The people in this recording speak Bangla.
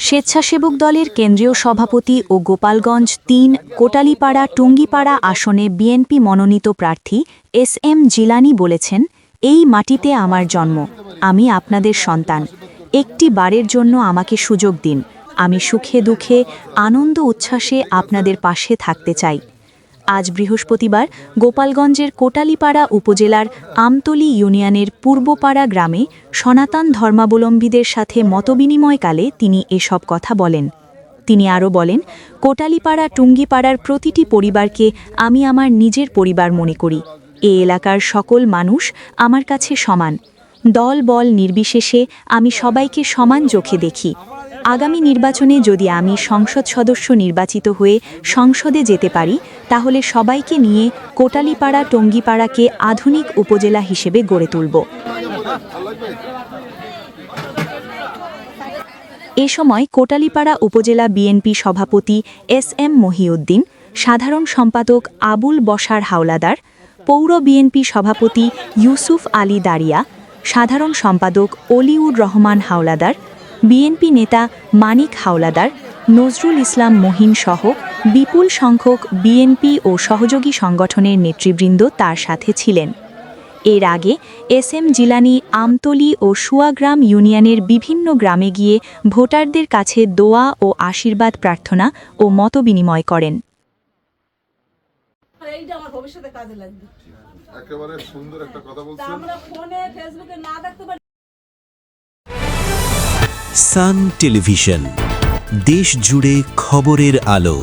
স্বেচ্ছাসেবক দলের কেন্দ্রীয় সভাপতি ও গোপালগঞ্জ ৩ কোটালীপাড়া টুঙ্গিপাড়া আসনে বিএনপি মনোনীত প্রার্থী SM জিলানী বলেছেন, এই মাটিতে আমার জন্ম, আমি আপনাদের সন্তান। একটি বারের জন্য আমাকে সুযোগ দিন, আমি সুখে দুঃখে আনন্দ উচ্ছ্বাসে আপনাদের পাশে থাকতে চাই। আজ বৃহস্পতিবার গোপালগঞ্জের কোটালীপাড়া উপজেলার আমতলী ইউনিয়নের পূর্বপাড়া গ্রামে সনাতন ধর্মাবলম্বীদের সাথে মতবিনিময়কালে তিনি এসব কথা বলেন। তিনি আরও বলেন, কোটালীপাড়া টুঙ্গিপাড়ার প্রতিটি পরিবারকে আমি আমার নিজের পরিবার মনে করি। এ এলাকার সকল মানুষ আমার কাছে সমান। দল বল নির্বিশেষে আমি সবাইকে সমান চোখে দেখি। আগামী নির্বাচনে যদি আমি সংসদ সদস্য নির্বাচিত হয়ে সংসদে যেতে পারি, তাহলে সবাইকে নিয়ে কোটালীপাড়া টঙ্গিপাড়াকে আধুনিক উপজেলা হিসেবে গড়ে তুলব। এ সময় কোটালীপাড়া উপজেলা বিএনপি সভাপতি SM মহিউদ্দিন, সাধারণ সম্পাদক আবুল বশার হাওলাদার, পৌর বিএনপি সভাপতি ইউসুফ আলী দারিয়া, সাধারণ সম্পাদক অলিউর রহমান হাওলাদার, বিএনপি নেতা মানিক হাওলাদার, নজরুল ইসলাম মহিন সহ বিপুল সংখ্যক বিএনপি ও সহযোগী সংগঠনের নেতৃবৃন্দ তার সাথে ছিলেন। এর আগে SM জিলানী আমতলী ও সুয়াগ্রাম ইউনিয়নের বিভিন্ন গ্রামে গিয়ে ভোটারদের কাছে দোয়া ও আশীর্বাদ প্রার্থনা ও মতবিনিময় করেন। সান টেলিভিশন, দেশ জুড়ে খবরের আলো।